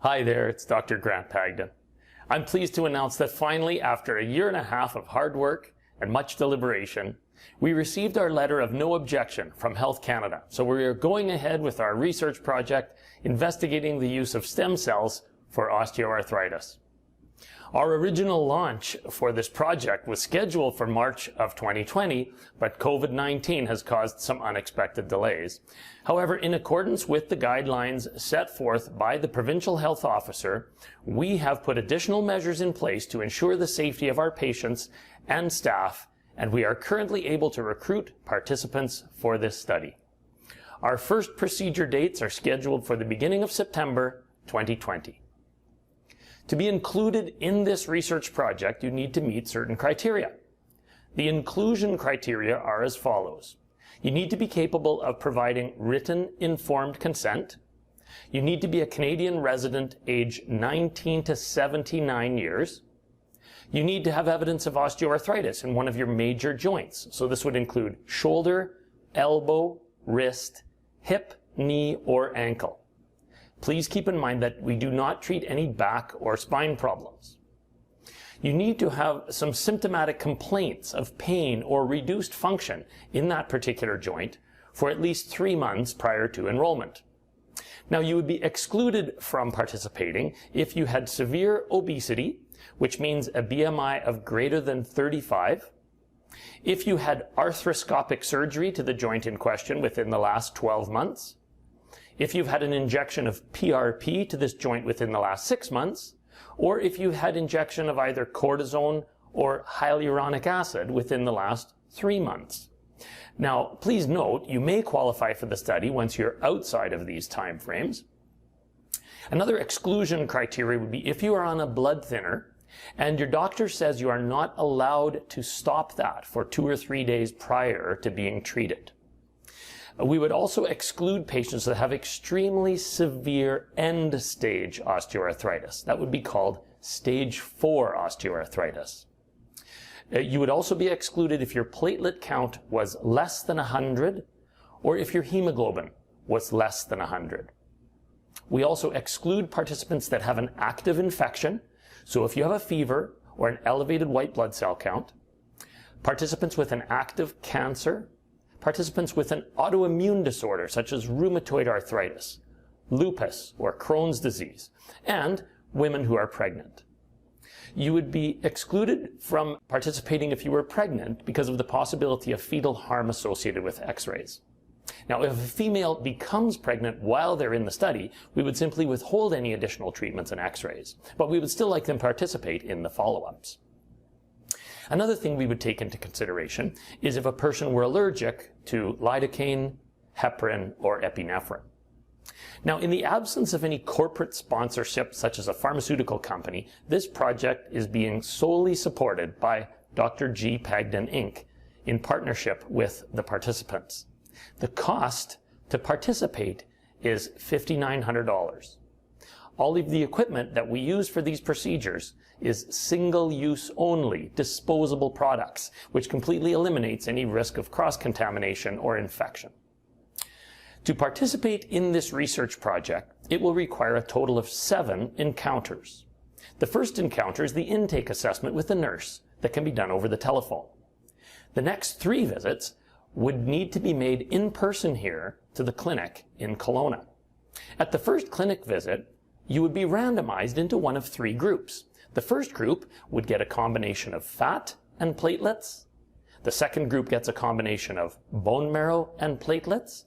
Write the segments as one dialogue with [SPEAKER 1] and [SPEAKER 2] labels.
[SPEAKER 1] Hi there, it's Dr. Grant Pagden. I'm pleased to announce that finally, after a year and a half of hard work and much deliberation, we received our letter of no objection from Health Canada. So we are going ahead with our research project investigating the use of stem cells for osteoarthritis. Our original launch for this project was scheduled for March of 2020, but COVID-19 has caused some unexpected delays. However, in accordance with the guidelines set forth by the Provincial Health Officer, we have put additional measures in place to ensure the safety of our patients and staff, and we are currently able to recruit participants for this study. Our first procedure dates are scheduled for the beginning of September 2020. To be included in this research project, you need to meet certain criteria. The inclusion criteria are as follows. You need to be capable of providing written informed consent. You need to be a Canadian resident age 19 to 79 years. You need to have evidence of osteoarthritis in one of your major joints. So this would include shoulder, elbow, wrist, hip, knee, or ankle. Please keep in mind that we do not treat any back or spine problems. You need to have some symptomatic complaints of pain or reduced function in that particular joint for at least 3 months prior to enrollment. Now, you would be excluded from participating if you had severe obesity, which means a BMI of greater than 35, if you had arthroscopic surgery to the joint in question within the last 12 months, if you've had an injection of PRP to this joint within the last 6 months, or if you've had injection of either cortisone or hyaluronic acid within the last 3 months. Now, please note, you may qualify for the study once you're outside of these time frames. Another exclusion criteria would be if you are on a blood thinner and your doctor says you are not allowed to stop that for 2 or 3 days prior to being treated. We would also exclude patients that have extremely severe end-stage osteoarthritis. That would be called stage 4 osteoarthritis. You would also be excluded if your platelet count was less than 100 or if your hemoglobin was less than 100. We also exclude participants that have an active infection. So if you have a fever or an elevated white blood cell count, participants with an active cancer, participants with an autoimmune disorder such as rheumatoid arthritis, lupus, or Crohn's disease, and women who are pregnant. You would be excluded from participating if you were pregnant because of the possibility of fetal harm associated with x-rays. Now, if a female becomes pregnant while they're in the study, we would simply withhold any additional treatments and x-rays, but we would still like them to participate in the follow-ups. Another thing we would take into consideration is if a person were allergic to lidocaine, heparin, or epinephrine. Now, in the absence of any corporate sponsorship, such as a pharmaceutical company, this project is being solely supported by Dr. G. Pagden, Inc. in partnership with the participants. The cost to participate is $5,900. All of the equipment that we use for these procedures is single-use only, disposable products, which completely eliminates any risk of cross-contamination or infection. To participate in this research project, it will require a total of 7 encounters. The first encounter is the intake assessment with the nurse that can be done over the telephone. The next 3 visits would need to be made in person here to the clinic in Kelowna. At the first clinic visit, you would be randomized into one of 3 groups. The first group would get a combination of fat and platelets. The second group gets a combination of bone marrow and platelets,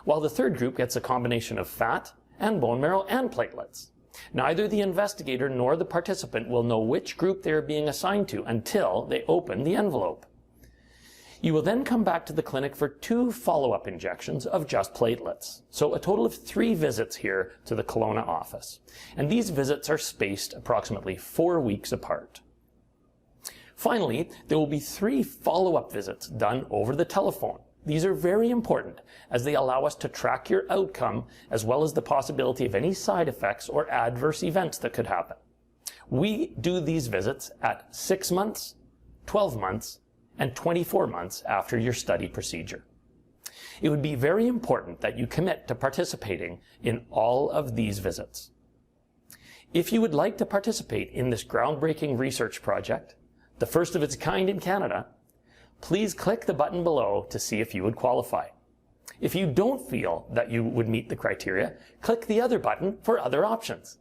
[SPEAKER 1] while the third group gets a combination of fat and bone marrow and platelets. Neither the investigator nor the participant will know which group they are being assigned to until they open the envelope. You will then come back to the clinic for 2 follow-up injections of just platelets. So a total of 3 visits here to the Kelowna office. And these visits are spaced approximately 4 weeks apart. Finally, there will be 3 follow-up visits done over the telephone. These are very important as they allow us to track your outcome as well as the possibility of any side effects or adverse events that could happen. We do these visits at 6 months, 12 months, and 24 months after your study procedure. It would be very important that you commit to participating in all of these visits. If you would like to participate in this groundbreaking research project, the first of its kind in Canada, please click the button below to see if you would qualify. If you don't feel that you would meet the criteria, click the other button for other options.